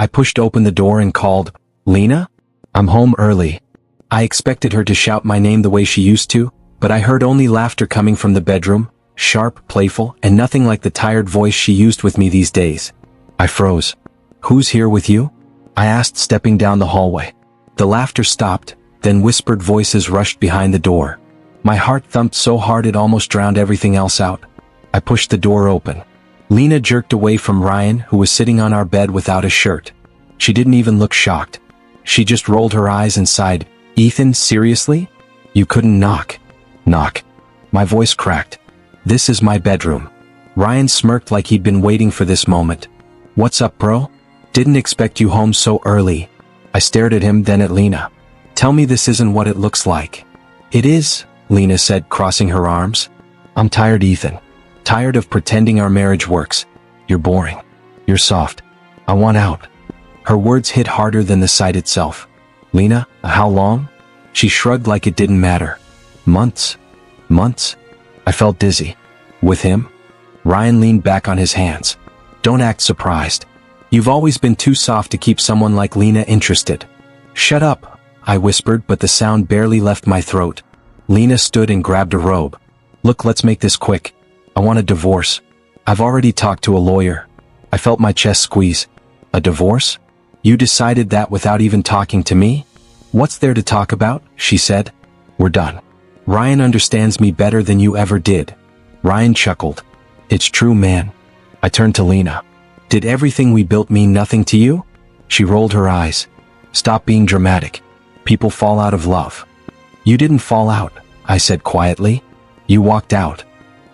I pushed open the door and called, "Lena? I'm home early." I expected her to shout my name the way she used to, but I heard only laughter coming from the bedroom, sharp, playful, and nothing like the tired voice she used with me these days. I froze. "Who's here with you?" I asked, stepping down the hallway. The laughter stopped, then whispered voices rushed behind the door. My heart thumped so hard it almost drowned everything else out. I pushed the door open. Lena jerked away from Ryan, who was sitting on our bed without a shirt. She didn't even look shocked. She just rolled her eyes and sighed. "Ethan, seriously? You couldn't knock?" "Knock." My voice cracked. "This is my bedroom." Ryan smirked like he'd been waiting for this moment. "What's up, bro? Didn't expect you home so early." I stared at him, then at Lena. "Tell me this isn't what it looks like." "It is," Lena said, crossing her arms. "I'm tired, Ethan. Tired of pretending our marriage works. You're boring. You're soft. I want out." Her words hit harder than the sight itself. "Lena, how long?" She shrugged like it didn't matter. "Months. Months." I felt dizzy. "With him?" Ryan leaned back on his hands. "Don't act surprised. You've always been too soft to keep someone like Lena interested." "Shut up," I whispered, but the sound barely left my throat. Lena stood and grabbed a robe. "Look, let's make this quick. I want a divorce. I've already talked to a lawyer." I felt my chest squeeze. "A divorce? You decided that without even talking to me?" "What's there to talk about?" she said. "We're done. Ryan understands me better than you ever did." Ryan chuckled. "It's true, man." I turned to Lena. "Did everything we built mean nothing to you?" She rolled her eyes. "Stop being dramatic. People fall out of love." "You didn't fall out," I said quietly. "You walked out."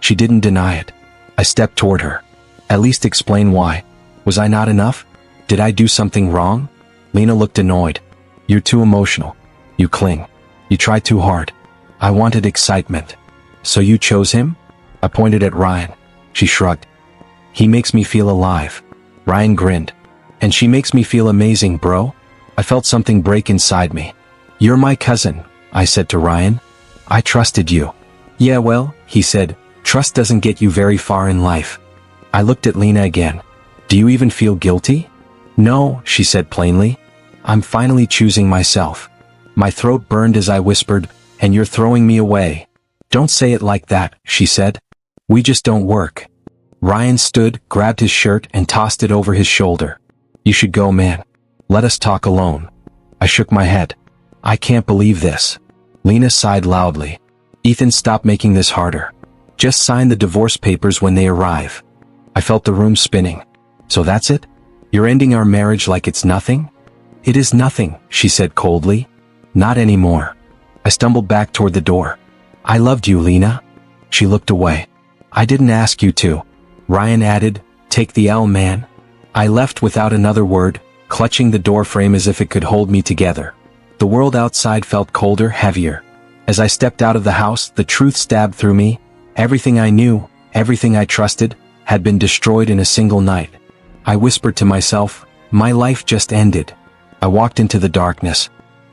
She didn't deny it. I stepped toward her. "At least explain why. Was I not enough? Did I do something wrong?" Lena looked annoyed. "You're too emotional. You cling. You try too hard." I wanted excitement. "So you chose him?" I pointed at Ryan. She shrugged. "He makes me feel alive." Ryan grinned. "And she makes me feel amazing, bro." I felt something break inside me. "You're my cousin," I said to Ryan. "I trusted you." "Yeah, well," he said, "trust doesn't get you very far in life." I looked at Lena again. "Do you even feel guilty?" "No," she said plainly. "I'm finally choosing myself." My throat burned as I whispered, "And you're throwing me away." "Don't say it like that," she said. "We just don't work." Ryan stood, grabbed his shirt, and tossed it over his shoulder. "You should go, man. Let us talk alone." I shook my head. "I can't believe this." Lena sighed loudly. "Ethan, stop making this harder. Just sign the divorce papers when they arrive." I felt the room spinning. "So that's it? You're ending our marriage like it's nothing?" "It is nothing," she said coldly. "Not anymore." I stumbled back toward the door. "I loved you, Lena." She looked away. "I didn't ask you to." Ryan added, "Take the L, man." I left without another word, clutching the door frame as if it could hold me together. The world outside felt colder, heavier. As I stepped out of the house, the truth stabbed through me. Everything I knew, everything I trusted, had been destroyed in a single night. I whispered to myself, my life just ended. I walked into the darkness.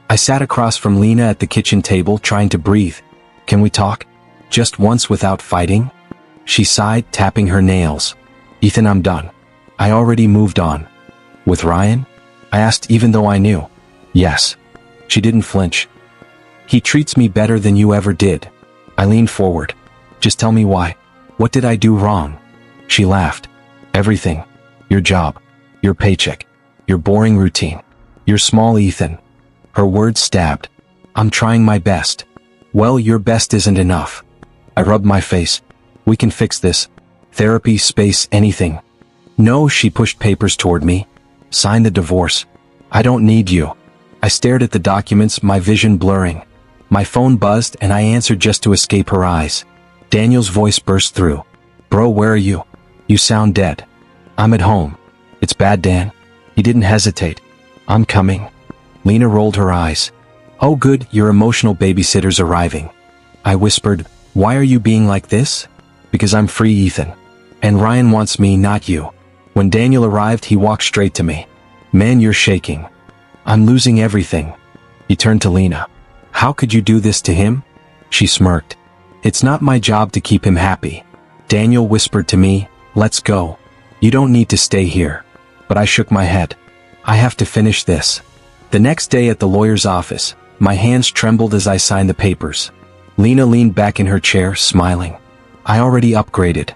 I sat across from Lena at the kitchen table, trying to breathe. "Can we talk? Just once without fighting?" She sighed, tapping her nails. "Ethan, I'm done. I already moved on." "With Ryan?" I asked, even though I knew. "Yes." She didn't flinch. "He treats me better than you ever did." I leaned forward. "Just tell me why. What did I do wrong?" She laughed. "Everything. Your job. Your paycheck. Your boring routine. Your small Ethan." Her words stabbed. "I'm trying my best." "Well, your best isn't enough." I rubbed my face. "We can fix this. Therapy, space, anything." "No," she pushed papers toward me. "Sign the divorce." "I don't need you." I stared at the documents, my vision blurring. My phone buzzed and I answered just to escape her eyes. Daniel's voice burst through. "Bro, where are you? You sound dead." "I'm at home." "It's bad, Dan." He didn't hesitate. "I'm coming." Lena rolled her eyes. "Oh good, your emotional babysitter's arriving." I whispered, "Why are you being like this?" "Because I'm free, Ethan. And Ryan wants me, not you." When Daniel arrived, he walked straight to me. "Man, you're shaking." "I'm losing everything." He turned to Lena. "How could you do this to him?" She smirked. "It's not my job to keep him happy." Daniel whispered to me, "Let's go. You don't need to stay here." But I shook my head. I have to finish this. The next day at the lawyer's office, my hands trembled as I signed the papers. Lena leaned back in her chair, smiling. I already upgraded.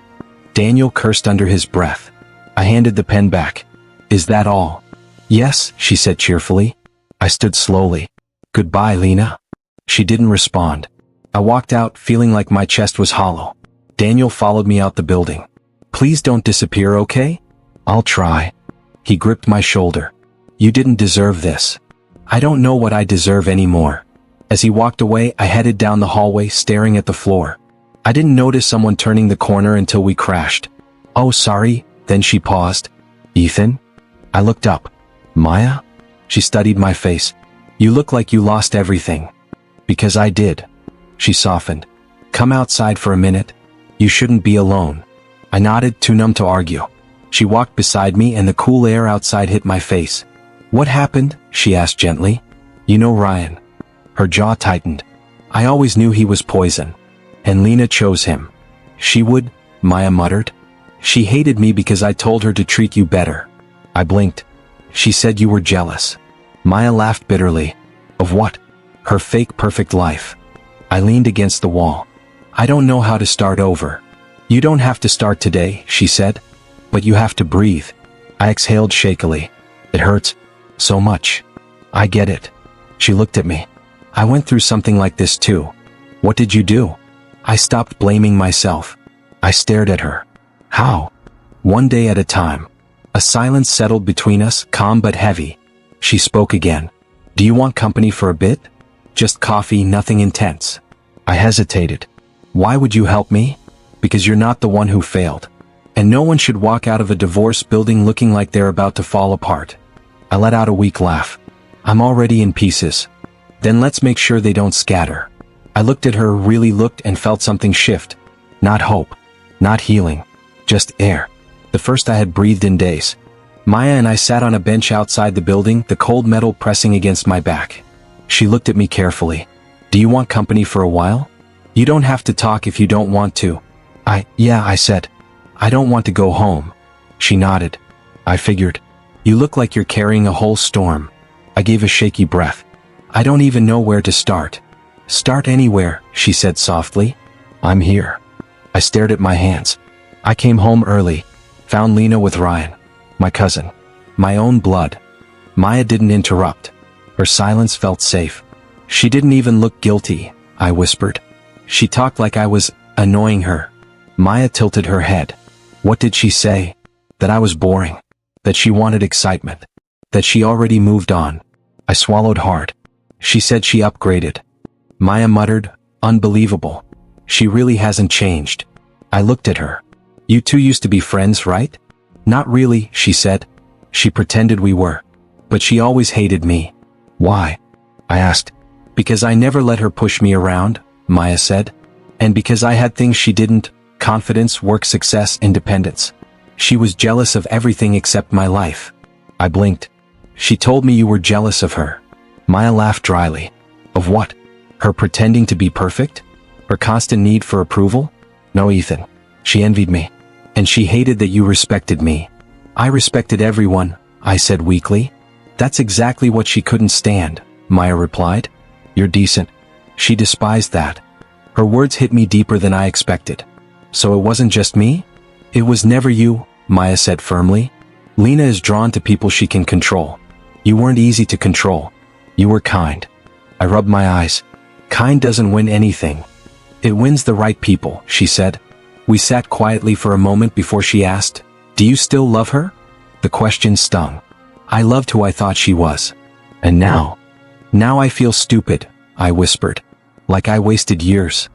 Daniel cursed under his breath. I handed the pen back. Is that all? Yes, she said cheerfully. I stood slowly. Goodbye, Lena. She didn't respond. I walked out, feeling like my chest was hollow. Daniel followed me out the building. Please don't disappear, okay? I'll try. He gripped my shoulder. You didn't deserve this. I don't know what I deserve anymore. As he walked away, I headed down the hallway, staring at the floor. I didn't notice someone turning the corner until we crashed. Oh, sorry. Then she paused. Ethan? I looked up. Maya? She studied my face. You look like you lost everything. Because I did. She softened. Come outside for a minute. You shouldn't be alone. I nodded, too numb to argue. She walked beside me and the cool air outside hit my face. What happened? She asked gently. You know Ryan. Her jaw tightened. I always knew he was poison. And Lena chose him. She would, Maya muttered. She hated me because I told her to treat you better. I blinked. She said you were jealous. Maya laughed bitterly. Of what? Her fake perfect life. I leaned against the wall. I don't know how to start over. You don't have to start today, she said. But you have to breathe. I exhaled shakily. It hurts. So much. I get it. She looked at me. I went through something like this too. What did you do? I stopped blaming myself. I stared at her. How? One day at a time. A silence settled between us, calm but heavy. She spoke again. Do you want company for a bit? Just coffee, nothing intense. I hesitated. Why would you help me? Because you're not the one who failed. And no one should walk out of a divorce building looking like they're about to fall apart. I let out a weak laugh. I'm already in pieces. Then let's make sure they don't scatter. I looked at her, really looked, and felt something shift. Not hope. Not healing. Just air. The first I had breathed in days. Maya and I sat on a bench outside the building, the cold metal pressing against my back. She looked at me carefully. Do you want company for a while? You don't have to talk if you don't want to. Yeah, I said. I don't want to go home. She nodded. I figured. You look like you're carrying a whole storm. I gave a shaky breath. I don't even know where to start. Start anywhere, she said softly. I'm here. I stared at my hands. I came home early. Found Lena with Ryan. My cousin. My own blood. Maya didn't interrupt. Her silence felt safe. She didn't even look guilty, I whispered. She talked like I was annoying her. Maya tilted her head. What did she say? That I was boring. That she wanted excitement. That she already moved on. I swallowed hard. She said she upgraded. Maya muttered, unbelievable. She really hasn't changed. I looked at her. You two used to be friends, right? Not really, she said. She pretended we were. But she always hated me. Why? I asked. Because I never let her push me around, Maya said. And because I had things she didn't, confidence, work, success, independence. She was jealous of everything except my life. I blinked. She told me you were jealous of her. Maya laughed dryly. Of what? Her pretending to be perfect? Her constant need for approval? No, Ethan. She envied me. And she hated that you respected me. I respected everyone, I said weakly. That's exactly what she couldn't stand, Maya replied. You're decent. She despised that. Her words hit me deeper than I expected. So it wasn't just me? It was never you, Maya said firmly. Lena is drawn to people she can control. You weren't easy to control. You were kind. I rubbed my eyes. Kind doesn't win anything. It wins the right people, she said. We sat quietly for a moment before she asked, do you still love her? The question stung. I loved who I thought she was. And now? Now I feel stupid, I whispered. Like I wasted years.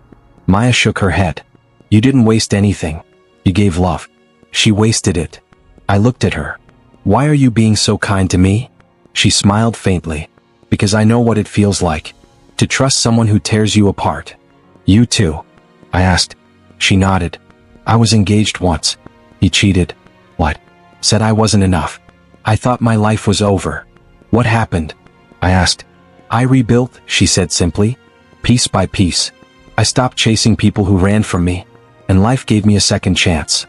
Maya shook her head. You didn't waste anything. You gave love. She wasted it. I looked at her. Why are you being so kind to me? She smiled faintly. Because I know what it feels like. To trust someone who tears you apart. You too? I asked. She nodded. I was engaged once. He cheated. What? Said I wasn't enough. I thought my life was over. What happened? I asked. I rebuilt, she said simply. Piece by piece. I stopped chasing people who ran from me. And life gave me a second chance.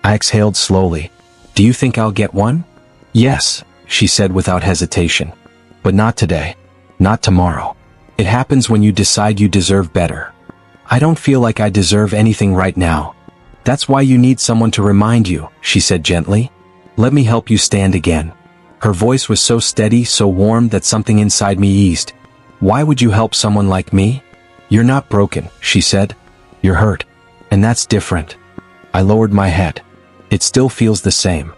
I exhaled slowly. Do you think I'll get one? Yes, she said without hesitation. But not today. Not tomorrow. It happens when you decide you deserve better. I don't feel like I deserve anything right now. That's why you need someone to remind you, she said gently. Let me help you stand again. Her voice was so steady, so warm that something inside me eased. Why would you help someone like me? You're not broken, she said. You're hurt. And that's different. I lowered my head. It still feels the same.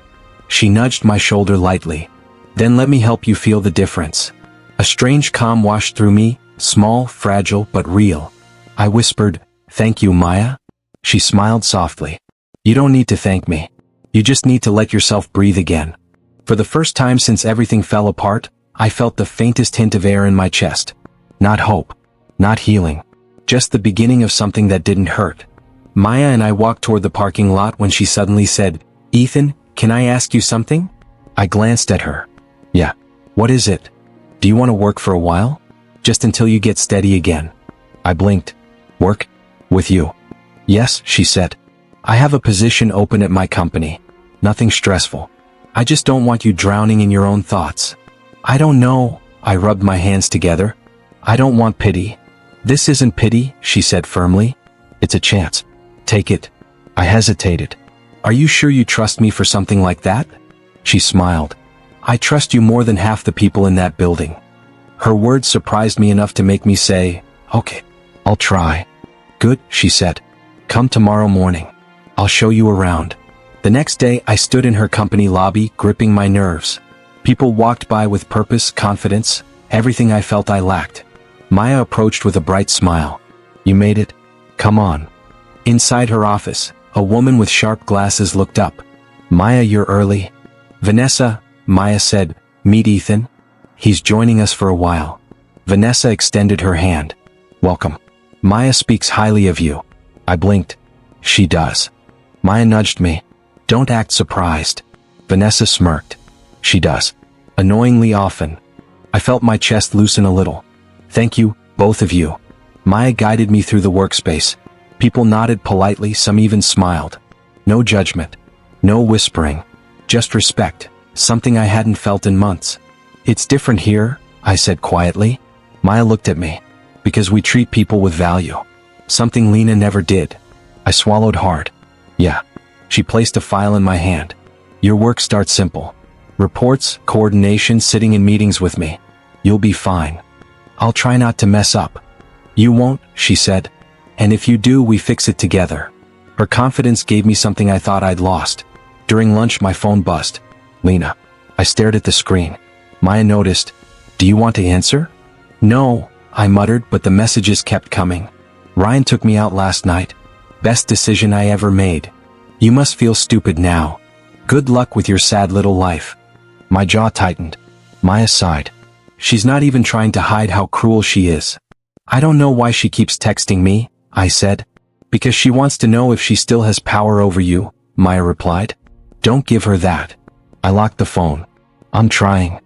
She nudged my shoulder lightly. Then let me help you feel the difference. A strange calm washed through me, small, fragile, but real. I whispered, "Thank you, Maya." She smiled softly. "You don't need to thank me. You just need to let yourself breathe again." For the first time since everything fell apart, I felt the faintest hint of air in my chest. Not hope. Not healing. Just the beginning of something that didn't hurt. Maya and I walked toward the parking lot when she suddenly said, "Ethan, can I ask you something?" I glanced at her. "Yeah. What is it? Do you want to work for a while? Just until you get steady again." I blinked. "Work? With you?" "Yes," she said. "I have a position open at my company. Nothing stressful. I just don't want you drowning in your own thoughts." "I don't know." I rubbed my hands together. "I don't want pity." "This isn't pity," she said firmly. "It's a chance. Take it." I hesitated. "Are you sure you trust me for something like that?" She smiled. "I trust you more than half the people in that building." Her words surprised me enough to make me say, "Okay, I'll try." "Good," she said. "Come tomorrow morning. I'll show you around." The next day I stood in her company lobby, gripping my nerves. People walked by with purpose, confidence, everything I felt I lacked. Maya approached with a bright smile. "You made it. Come on." Inside her office, a woman with sharp glasses looked up. "Maya, you're early." "Vanessa," Maya said, "meet Ethan. He's joining us for a while." Vanessa extended her hand. "Welcome. Maya speaks highly of you." I blinked. "She does." Maya nudged me. "Don't act surprised." Vanessa smirked. "She does. Annoyingly often." I felt my chest loosen a little. "Thank you, both of you." Maya guided me through the workspace. People nodded politely, some even smiled. No judgment. No whispering. Just respect, something I hadn't felt in months. "It's different here," I said quietly. Maya looked at me. "Because we treat people with value. Something Lena never did." I swallowed hard. "Yeah." She placed a file in my hand. "Your work starts simple. Reports, coordination, sitting in meetings with me. You'll be fine. I'll try not to mess up." "You won't," she said. "And if you do, we fix it together." Her confidence gave me something I thought I'd lost. During lunch my phone buzzed. "Lena." I stared at the screen. Maya noticed. "Do you want to answer?" "No," I muttered, but the messages kept coming. "Ryan took me out last night. Best decision I ever made. You must feel stupid now. Good luck with your sad little life." My jaw tightened. Maya sighed. "She's not even trying to hide how cruel she is." "I don't know why she keeps texting me," I said. "Because she wants to know if she still has power over you," Maya replied. "Don't give her that." I locked the phone. "I'm trying."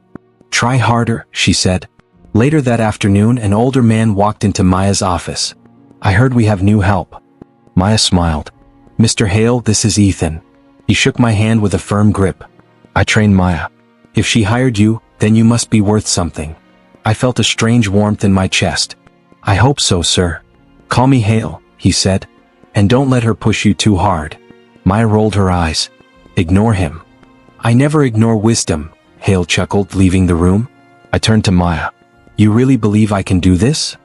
"Try harder," she said. Later that afternoon, an older man walked into Maya's office. "I heard we have new help." Maya smiled. "Mr. Hale, this is Ethan." He shook my hand with a firm grip. I trained Maya. "If she hired you, then you must be worth something." I felt a strange warmth in my chest. "I hope so, sir." "Call me Hale," he said. "And don't let her push you too hard." Maya rolled her eyes. "Ignore him." "I never ignore wisdom," Hale chuckled, leaving the room. I turned to Maya. "You really believe I can do this?"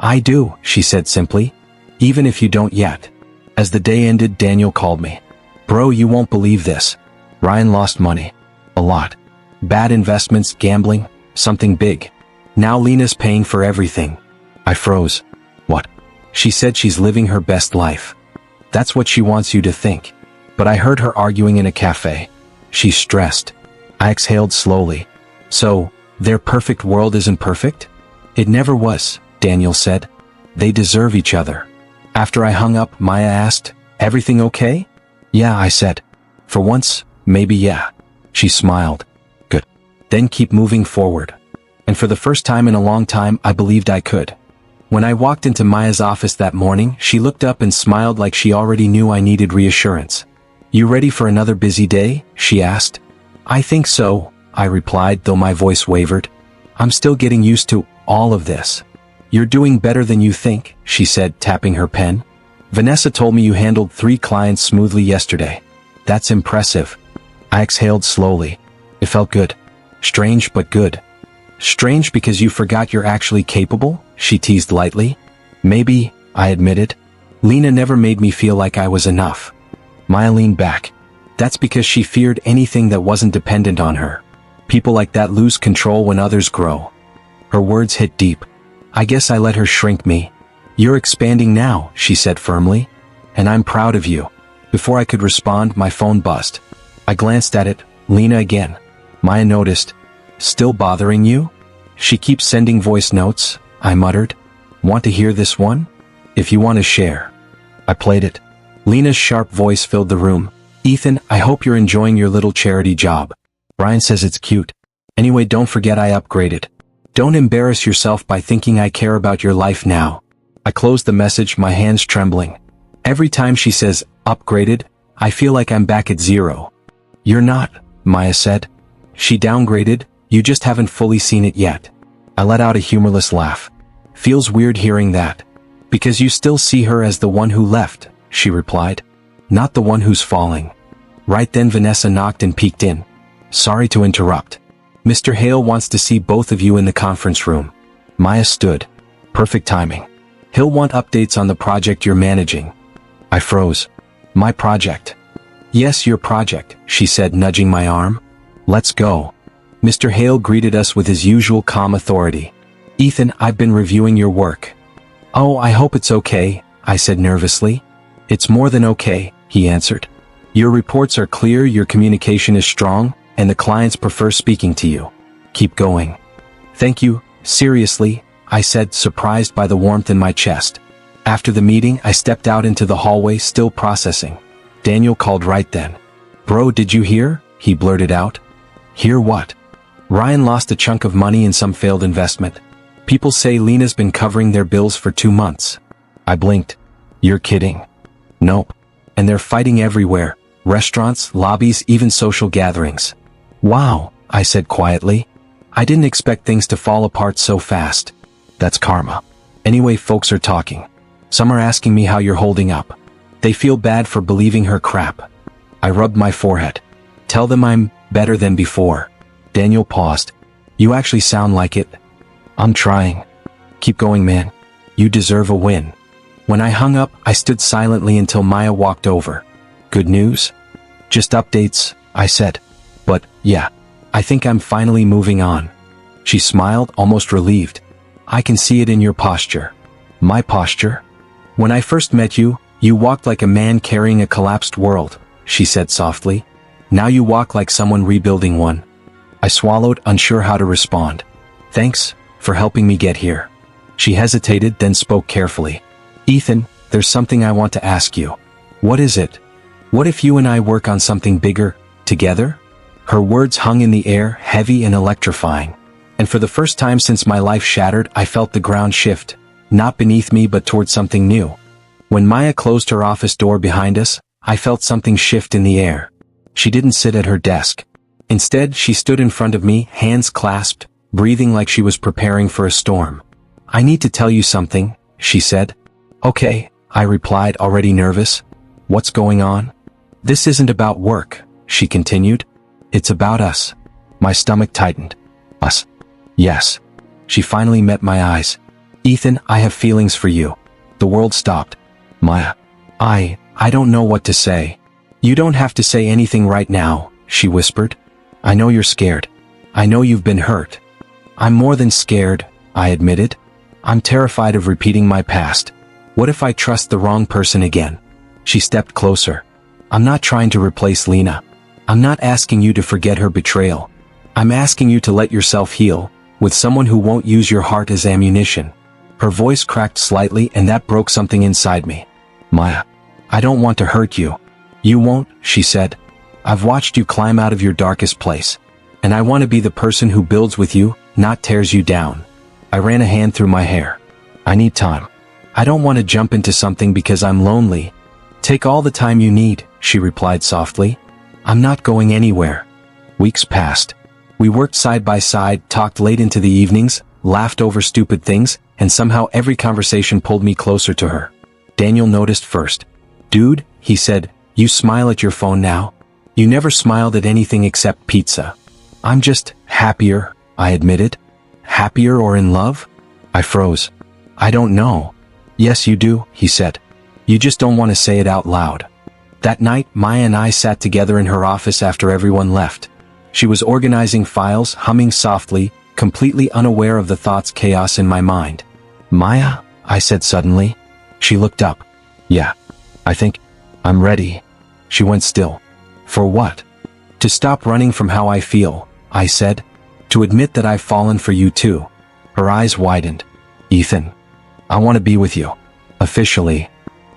"I do," she said simply. "Even if you don't yet." As the day ended, Daniel called me. "Bro, you won't believe this. Ryan lost money. A lot. Bad investments, gambling, something big. Now Lena's paying for everything." I froze. "What?" She said she's living her best life. "That's what she wants you to think." But I heard her arguing in a cafe. She's stressed. I exhaled slowly. "So, their perfect world isn't perfect?" "It never was," Daniel said. "They deserve each other." After I hung up, Maya asked, "Everything okay?" "Yeah," I said. "For once, maybe yeah." She smiled. "Good. Then keep moving forward." And for the first time in a long time, I believed I could. When I walked into Maya's office that morning, she looked up and smiled like she already knew I needed reassurance. "You ready for another busy day?" she asked. "I think so," I replied, though my voice wavered. I'm still getting used to all of this. You're doing better than you think, she said, tapping her pen. Vanessa told me you handled 3 clients smoothly yesterday. That's impressive. I exhaled slowly. It felt good. Strange but good. Strange because you forgot you're actually capable? She teased lightly. Maybe, I admitted. Lena never made me feel like I was enough. Maya leaned back. That's because she feared anything that wasn't dependent on her. People like that lose control when others grow. Her words hit deep. I guess I let her shrink me. You're expanding now, she said firmly. And I'm proud of you. Before I could respond, my phone buzzed. I glanced at it. Lena again. Maya noticed. Still bothering you? She keeps sending voice notes, I muttered. Want to hear this one? If you want to share. I played it. Lena's sharp voice filled the room. Ethan, I hope you're enjoying your little charity job. Brian says it's cute. Anyway, don't forget I upgraded. Don't embarrass yourself by thinking I care about your life now. I closed the message, my hands trembling. Every time she says, upgraded, I feel like I'm back at 0. You're not, Maya said. She downgraded, you just haven't fully seen it yet. I let out a humorless laugh. Feels weird hearing that. Because you still see her as the one who left, she replied. Not the one who's falling. Right then Vanessa knocked and peeked in. Sorry to interrupt. Mr. Hale wants to see both of you in the conference room. Maya stood. Perfect timing. He'll want updates on the project you're managing. I froze. My project. Yes, your project, she said, nudging my arm. Let's go. Mr. Hale greeted us with his usual calm authority. Ethan, I've been reviewing your work. Oh, I hope it's okay, I said nervously. It's more than okay, he answered. Your reports are clear, your communication is strong, and the clients prefer speaking to you. Keep going. Thank you, seriously, I said, surprised by the warmth in my chest. After the meeting, I stepped out into the hallway, still processing. Daniel called right then. Bro, did you hear? He blurted out. Hear what? Ryan lost a chunk of money in some failed investment. People say Lena's been covering their bills for 2 months. I blinked. You're kidding. Nope. And they're fighting everywhere. Restaurants, lobbies, even social gatherings. Wow, I said quietly. I didn't expect things to fall apart so fast. That's karma. Anyway, folks are talking. Some are asking me how you're holding up. They feel bad for believing her crap. I rubbed my forehead. Tell them I'm better than before. Daniel paused. You actually sound like it. I'm trying. Keep going, man. You deserve a win. When I hung up, I stood silently until Maya walked over. Good news? Just updates, I said. But, yeah, I think I'm finally moving on. She smiled, almost relieved. I can see it in your posture. My posture? When I first met you, you walked like a man carrying a collapsed world, she said softly. Now you walk like someone rebuilding one. I swallowed, unsure how to respond. Thanks for helping me get here. She hesitated, then spoke carefully. Ethan, there's something I want to ask you. What is it? What if you and I work on something bigger, together? Her words hung in the air, heavy and electrifying. And for the first time since my life shattered, I felt the ground shift, not beneath me but towards something new. When Maya closed her office door behind us, I felt something shift in the air. She didn't sit at her desk. Instead, she stood in front of me, hands clasped, breathing like she was preparing for a storm. I need to tell you something, she said. Okay, I replied, already nervous. What's going on? This isn't about work, she continued. It's about us. My stomach tightened. Us. Yes. She finally met my eyes. Ethan, I have feelings for you. The world stopped. Maya. I don't know what to say. You don't have to say anything right now, she whispered. I know you're scared. I know you've been hurt. I'm more than scared, I admitted. I'm terrified of repeating my past. What if I trust the wrong person again? She stepped closer. I'm not trying to replace Lena. I'm not asking you to forget her betrayal. I'm asking you to let yourself heal, with someone who won't use your heart as ammunition. Her voice cracked slightly, and that broke something inside me. Maya, I don't want to hurt you. You won't, she said. I've watched you climb out of your darkest place. And I want to be the person who builds with you, not tears you down. I ran a hand through my hair. I need time. I don't want to jump into something because I'm lonely. Take all the time you need, she replied softly. I'm not going anywhere. Weeks passed. We worked side by side, talked late into the evenings, laughed over stupid things, and somehow every conversation pulled me closer to her. Daniel noticed first. "Dude," he said, "you smile at your phone now. You never smiled at anything except pizza." "I'm just happier," I admitted. "Happier or in love?" I froze. "I don't know." "Yes, you do," he said. "You just don't want to say it out loud." That night, Maya and I sat together in her office after everyone left. She was organizing files, humming softly, completely unaware of the thoughts chaos in my mind. "Maya," I said suddenly. She looked up. "Yeah, I think I'm ready." She went still. "For what?" "To stop running from how I feel," I said. "To admit that I've fallen for you too." Her eyes widened. "Ethan, I want to be with you. Officially."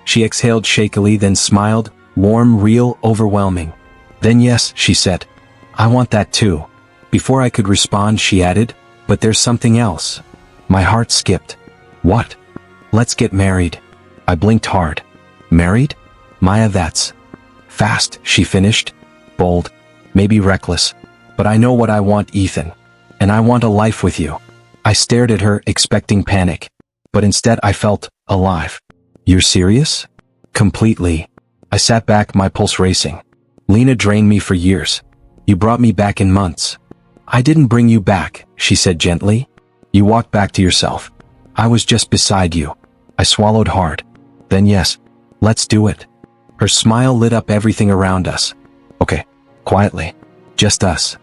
She exhaled shakily, then smiled, warm, real, overwhelming. "Then yes," she said. "I want that too." Before I could respond, she added, "But there's something else." My heart skipped. "What?" "Let's get married." I blinked hard. "Married?" "Maya, that's fast," she finished. "Bold. Maybe reckless. But I know what I want, Ethan. And I want a life with you." I stared at her, expecting panic. But instead I felt alive. "You're serious?" "Completely." I sat back, my pulse racing. "Lena drained me for years. You brought me back in months." "I didn't bring you back," she said gently. "You walked back to yourself. I was just beside you." I swallowed hard. "Then yes, let's do it." Her smile lit up everything around us. "Okay, quietly. Just us."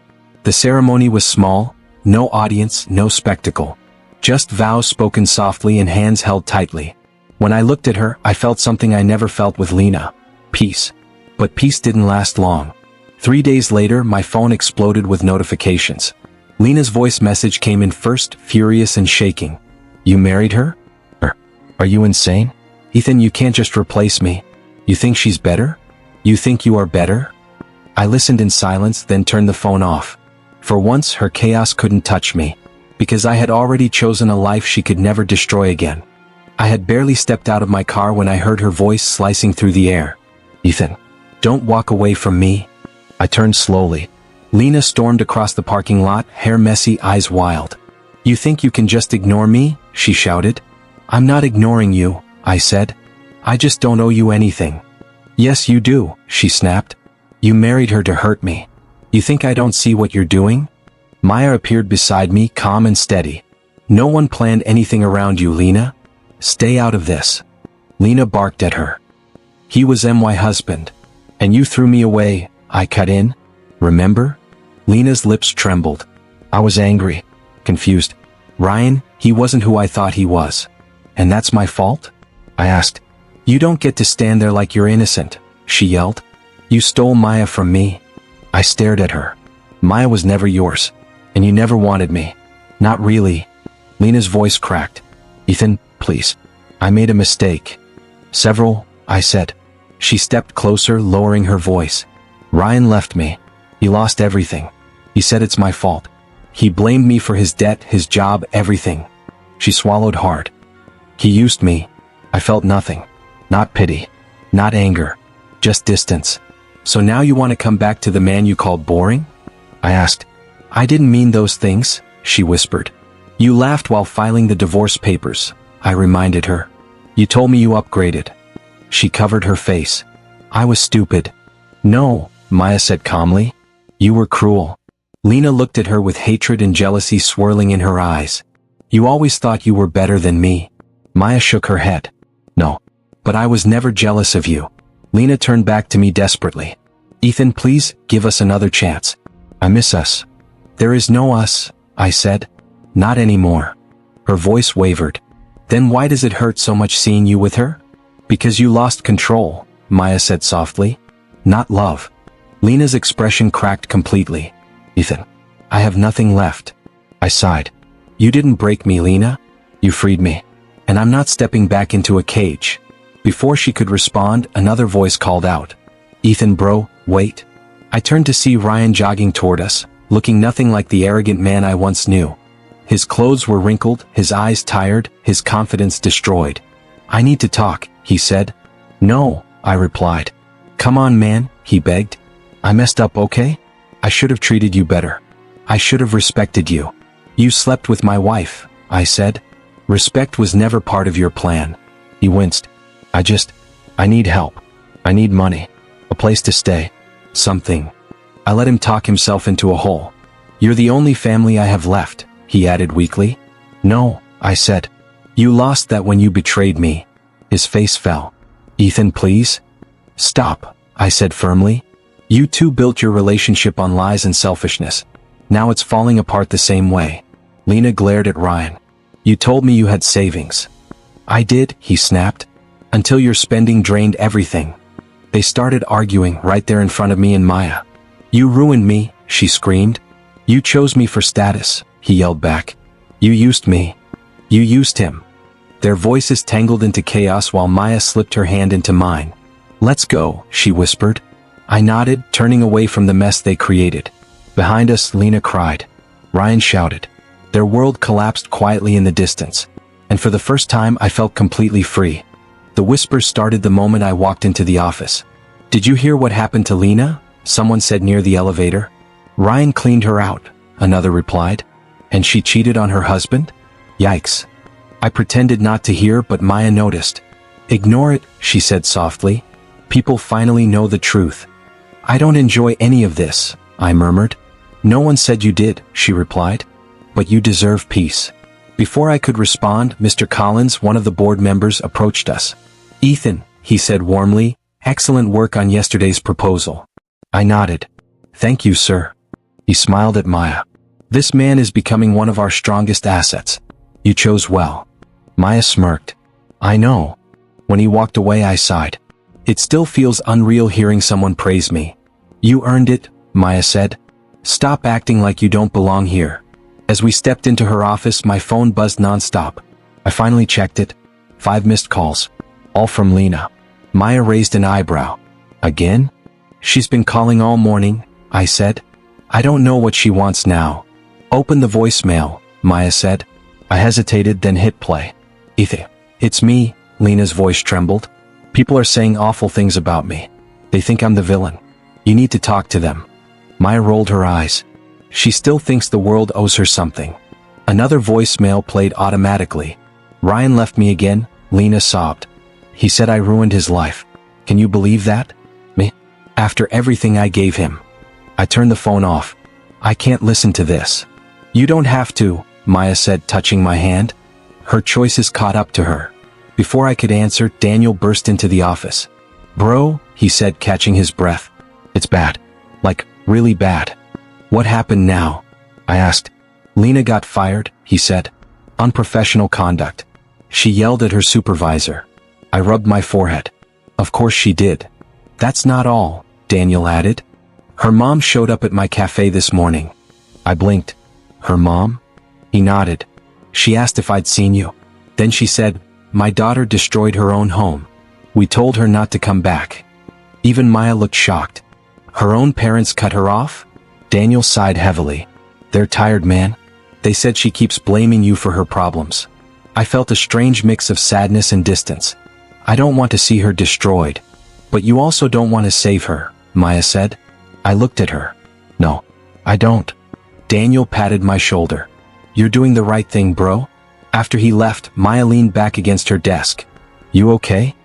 The ceremony was small, no audience, no spectacle. Just vows spoken softly and hands held tightly. When I looked at her, I felt something I never felt with Lena. Peace. But peace didn't last long. 3 days later, my phone exploded with notifications. Lena's voice message came in first, furious and shaking. "You married her? Are you insane? Ethan, you can't just replace me. You think she's better? You think you are better?" I listened in silence, then turned the phone off. For once, her chaos couldn't touch me, because I had already chosen a life she could never destroy again. I had barely stepped out of my car when I heard her voice slicing through the air. "Ethan, don't walk away from me." I turned slowly. Lena stormed across the parking lot, hair messy, eyes wild. "You think you can just ignore me?" she shouted. "I'm not ignoring you," I said. "I just don't owe you anything." "Yes, you do," she snapped. "You married her to hurt me. You think I don't see what you're doing?" Maya appeared beside me, calm and steady. "No one planned anything around you, Lena. Stay out of this." Lena barked at her. "He was my husband. And you threw me away," I cut in. "Remember?" Lena's lips trembled. I was angry, confused. "Ryan, he wasn't who I thought he was. And that's my fault?" I asked. "You don't get to stand there like you're innocent," she yelled. "You stole Maya from me." I stared at her. "Maya was never yours. And you never wanted me." "Not really." Lena's voice cracked. "Ethan, please. I made a mistake." "Several," I said. She stepped closer, lowering her voice. "Ryan left me. He lost everything. He said it's my fault. He blamed me for his debt, his job, everything." She swallowed hard. "He used me." I felt nothing. Not pity. Not anger. Just distance. "So now you want to come back to the man you called boring?" I asked. "I didn't mean those things," she whispered. "You laughed while filing the divorce papers," I reminded her. "You told me you upgraded." She covered her face. "I was stupid." "No," Maya said calmly. "You were cruel." Lena looked at her with hatred and jealousy swirling in her eyes. "You always thought you were better than me." Maya shook her head. "No. But I was never jealous of you." Lena turned back to me desperately. "Ethan, please, give us another chance. I miss us." "There is no us," I said. "Not anymore." Her voice wavered. "Then why does it hurt so much seeing you with her?" "Because you lost control," Maya said softly. "Not love." Lena's expression cracked completely. "Ethan, I have nothing left." I sighed. "You didn't break me, Lena. You freed me. And I'm not stepping back into a cage." Before she could respond, another voice called out. "Ethan, bro, wait." I turned to see Ryan jogging toward us, looking nothing like the arrogant man I once knew. His clothes were wrinkled, his eyes tired, his confidence destroyed. "I need to talk," he said. "No," I replied. "Come on, man," he begged. "I messed up, okay? I should have treated you better. I should have respected you. You slept with my wife, I said. Respect was never part of your plan. He winced. I need help. I need money. A place to stay. Something. I let him talk himself into a hole. You're the only family I have left, he added weakly. No, I said. You lost that when you betrayed me. His face fell. Ethan, please? Stop, I said firmly. You two built your relationship on lies and selfishness. Now it's falling apart the same way. Lena glared at Ryan. You told me you had savings. I did, he snapped. Until your spending drained everything. They started arguing right there in front of me and Maya. You ruined me, she screamed. You chose me for status, he yelled back. You used me. You used him. Their voices tangled into chaos while Maya slipped her hand into mine. Let's go, she whispered. I nodded, turning away from the mess they created. Behind us, Lena cried. Ryan shouted. Their world collapsed quietly in the distance. And for the first time, I felt completely free. The whispers started the moment I walked into the office. Did you hear what happened to Lena? Someone said near the elevator. Ryan cleaned her out, another replied. And she cheated on her husband? Yikes. I pretended not to hear, but Maya noticed. Ignore it, she said softly. People finally know the truth. I don't enjoy any of this, I murmured. No one said you did, she replied. But you deserve peace. Before I could respond, Mr. Collins, one of the board members, approached us. Ethan, he said warmly, excellent work on yesterday's proposal. I nodded. Thank you, sir. He smiled at Maya. This man is becoming one of our strongest assets. You chose well. Maya smirked. I know. When he walked away, I sighed. It still feels unreal hearing someone praise me. You earned it, Maya said. Stop acting like you don't belong here. As we stepped into her office, my phone buzzed nonstop. I finally checked it. 5 missed calls. All from Lena. Maya raised an eyebrow. Again? She's been calling all morning, I said. I don't know what she wants now. Open the voicemail, Maya said. I hesitated, then hit play. Ethan. It's me, Lena's voice trembled. People are saying awful things about me. They think I'm the villain. You need to talk to them. Maya rolled her eyes. She still thinks the world owes her something. Another voicemail played automatically. Ryan left me again, Lena sobbed. He said I ruined his life. Can you believe that? Me? After everything I gave him. I turned the phone off. I can't listen to this. You don't have to, Maya said, touching my hand. Her choices caught up to her. Before I could answer, Daniel burst into the office. Bro, he said, catching his breath. It's bad. Like, really bad. What happened now? I asked. Lena got fired, he said. Unprofessional conduct. She yelled at her supervisor. I rubbed my forehead. Of course she did. That's not all, Daniel added. Her mom showed up at my cafe this morning. I blinked. Her mom? He nodded. She asked if I'd seen you. Then she said, my daughter destroyed her own home. We told her not to come back. Even Maya looked shocked. Her own parents cut her off? Daniel sighed heavily. They're tired, man. They said she keeps blaming you for her problems. I felt a strange mix of sadness and distance. I don't want to see her destroyed. But you also don't want to save her, Maya said. I looked at her. No, I don't. Daniel patted my shoulder. You're doing the right thing, bro. After he left, Maya leaned back against her desk. You okay?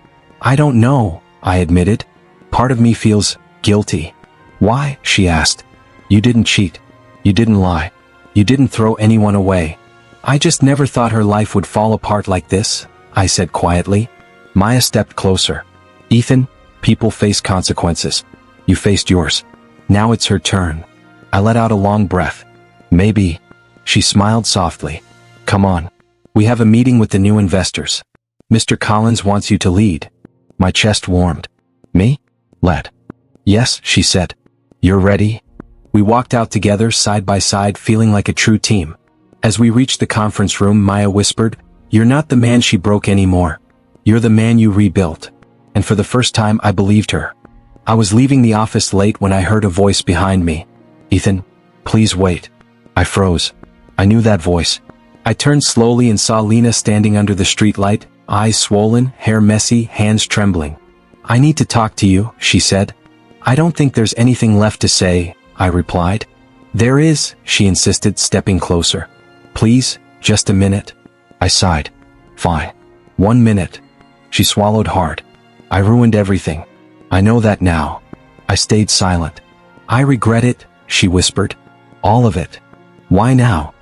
I don't know, I admitted. Part of me feels guilty. Why? She asked. You didn't cheat. You didn't lie. You didn't throw anyone away. I just never thought her life would fall apart like this, I said quietly. Maya stepped closer. Ethan, people face consequences. You faced yours. Now it's her turn. I let out a long breath. Maybe. She smiled softly. Come on. We have a meeting with the new investors. Mr. Collins wants you to lead. My chest warmed. Me? Led. Yes, she said. You're ready? We walked out together side by side, feeling like a true team. As we reached the conference room, Maya whispered, You're not the man she broke anymore. You're the man you rebuilt. And for the first time, I believed her. I was leaving the office late when I heard a voice behind me. Ethan, please wait. I froze. I knew that voice. I turned slowly and saw Lena standing under the streetlight, eyes swollen, hair messy, hands trembling. I need to talk to you, she said. I don't think there's anything left to say, I replied. There is, she insisted, stepping closer. Please, just a minute. I sighed. Fine. 1 minute. She swallowed hard. I ruined everything. I know that now. I stayed silent. I regret it, she whispered. All of it. Why now?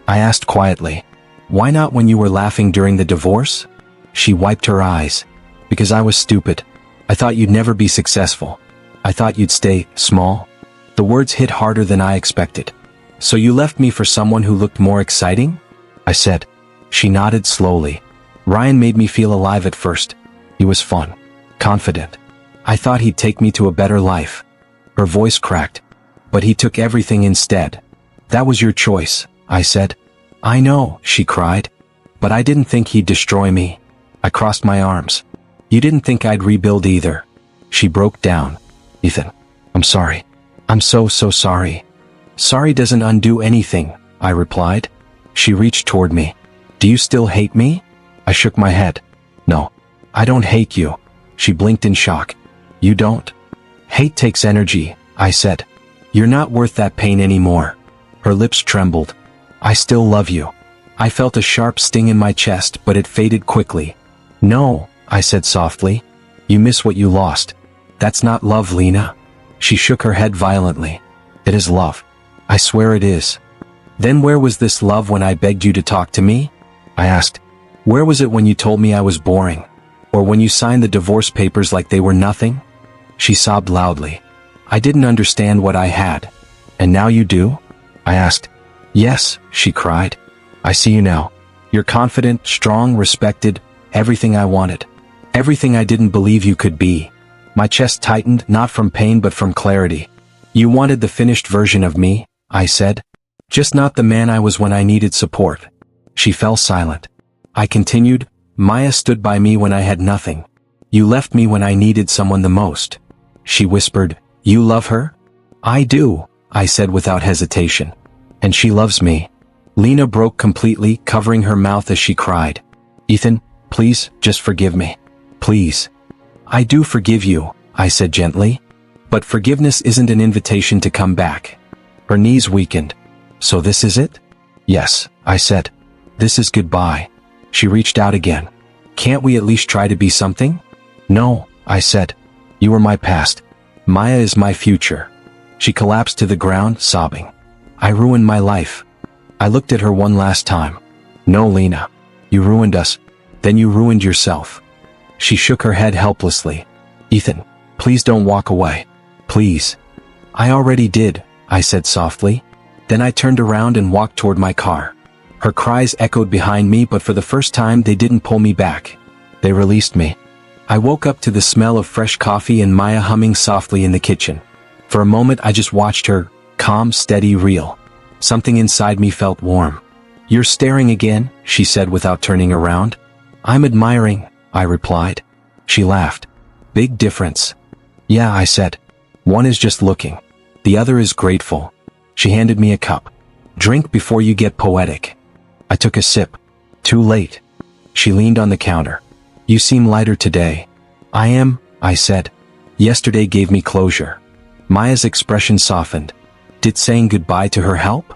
I asked quietly. Why not when you were laughing during the divorce? She wiped her eyes. Because I was stupid. I thought you'd never be successful. I thought you'd stay small. The words hit harder than I expected. So you left me for someone who looked more exciting? I said. She nodded slowly. Ryan made me feel alive at first. He was fun. Confident. I thought he'd take me to a better life. Her voice cracked. But he took everything instead. That was your choice, I said. I know, she cried. But I didn't think he'd destroy me. I crossed my arms. You didn't think I'd rebuild either. She broke down. Ethan, I'm sorry. I'm so sorry. Sorry doesn't undo anything, I replied. She reached toward me. Do you still hate me? I shook my head. No, I don't hate you. She blinked in shock. You don't? Hate takes energy, I said. You're not worth that pain anymore. Her lips trembled. I still love you. I felt a sharp sting in my chest, but it faded quickly. No, I said softly. You miss what you lost. That's not love, Lena. She shook her head violently. It is love. I swear it is. Then where was this love when I begged you to talk to me? I asked. Where was it when you told me I was boring? Or when you signed the divorce papers like they were nothing? She sobbed loudly. I didn't understand what I had. And now you do? I asked. Yes, she cried. I see you now. You're confident, strong, respected, everything I wanted. Everything I didn't believe you could be. My chest tightened, not from pain but from clarity. You wanted the finished version of me, I said. Just not the man I was when I needed support. She fell silent. I continued. Maya stood by me when I had nothing. You left me when I needed someone the most. She whispered. You love her? I do, I said without hesitation. And she loves me. Lena broke completely, covering her mouth as she cried. Ethan, please, just forgive me. Please. I do forgive you, I said gently. But forgiveness isn't an invitation to come back. Her knees weakened. So this is it? Yes, I said. This is goodbye. She reached out again. Can't we at least try to be something? No, I said. You were my past. Maya is my future. She collapsed to the ground, sobbing. I ruined my life. I looked at her one last time. No, Lena. You ruined us. Then you ruined yourself. She shook her head helplessly. Ethan, please don't walk away. Please. I already did, I said softly. Then I turned around and walked toward my car. Her cries echoed behind me, but for the first time they didn't pull me back. They released me. I woke up to the smell of fresh coffee and Maya humming softly in the kitchen. For a moment I just watched her, calm, steady, real. Something inside me felt warm. You're staring again, she said without turning around. I'm admiring, I replied. She laughed. Big difference. Yeah, I said. One is just looking. The other is grateful. She handed me a cup. Drink before you get poetic. I took a sip. Too late. She leaned on the counter. You seem lighter today. I am, I said. Yesterday gave me closure. Maya's expression softened. Did saying goodbye to her help?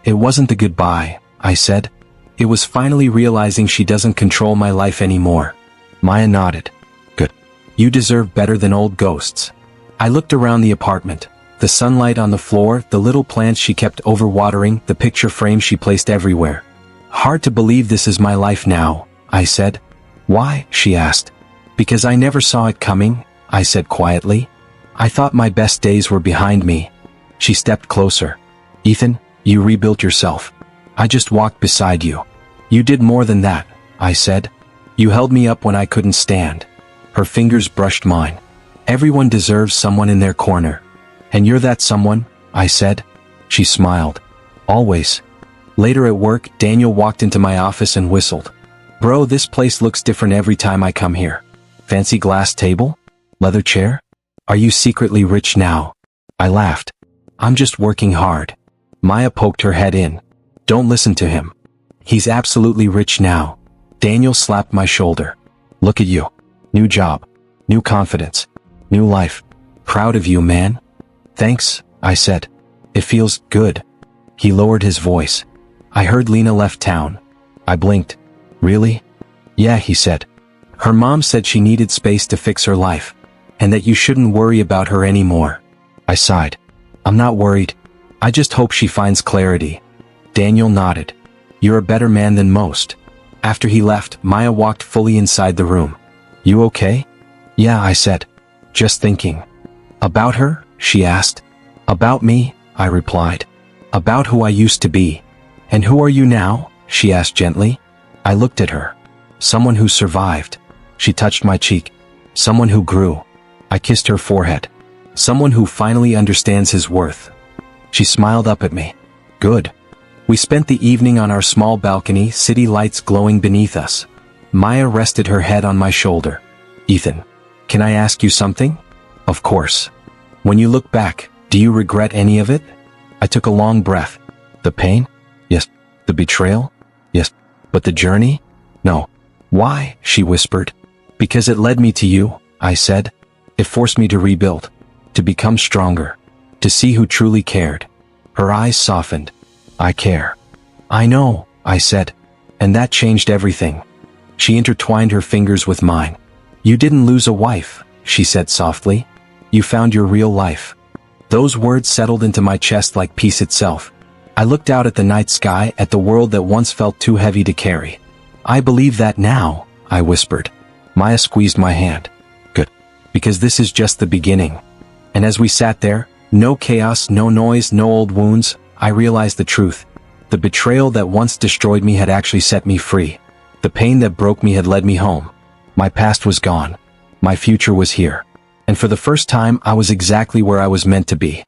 It wasn't the goodbye, I said. It was finally realizing she doesn't control my life anymore. Maya nodded. Good. You deserve better than old ghosts. I looked around the apartment. The sunlight on the floor, the little plants she kept overwatering, the picture frames she placed everywhere. Hard to believe this is my life now, I said. Why? She asked. Because I never saw it coming, I said quietly. I thought my best days were behind me. She stepped closer. Ethan, you rebuilt yourself. I just walked beside you. You did more than that, I said. You held me up when I couldn't stand. Her fingers brushed mine. Everyone deserves someone in their corner. And you're that someone, I said. She smiled. Always. Later at work, Daniel walked into my office and whistled. Bro, this place looks different every time I come here. Fancy glass table? Leather chair? Are you secretly rich now? I laughed. I'm just working hard. Maya poked her head in. Don't listen to him. He's absolutely rich now. Daniel slapped my shoulder. Look at you. New job. New confidence. New life. Proud of you, man. Thanks, I said. It feels good. He lowered his voice. I heard Lena left town. I blinked. Really? Yeah, he said. Her mom said she needed space to fix her life, and that you shouldn't worry about her anymore. I sighed. I'm not worried. I just hope she finds clarity. Daniel nodded. You're a better man than most. After he left, Maya walked fully inside the room. You okay? Yeah, I said. Just thinking. About her? She asked. About me? I replied. About who I used to be. And who are you now? She asked gently. I looked at her. Someone who survived. She touched my cheek. Someone who grew. I kissed her forehead. Someone who finally understands his worth. She smiled up at me. Good. We spent the evening on our small balcony, city lights glowing beneath us. Maya rested her head on my shoulder. Ethan, can I ask you something? Of course. When you look back, do you regret any of it? I took a long breath. The pain? Yes. The betrayal? Yes. But the journey? No. Why? She whispered. Because it led me to you, I said. It forced me to rebuild. To become stronger. To see who truly cared. Her eyes softened. I care. I know, I said. And that changed everything. She intertwined her fingers with mine. You didn't lose a wife, she said softly. You found your real life. Those words settled into my chest like peace itself. I looked out at the night sky, at the world that once felt too heavy to carry. I believe that now, I whispered. Maya squeezed my hand. Good. Because this is just the beginning. And as we sat there, no chaos, no noise, no old wounds, I realized the truth. The betrayal that once destroyed me had actually set me free. The pain that broke me had led me home. My past was gone. My future was here. And for the first time, I was exactly where I was meant to be.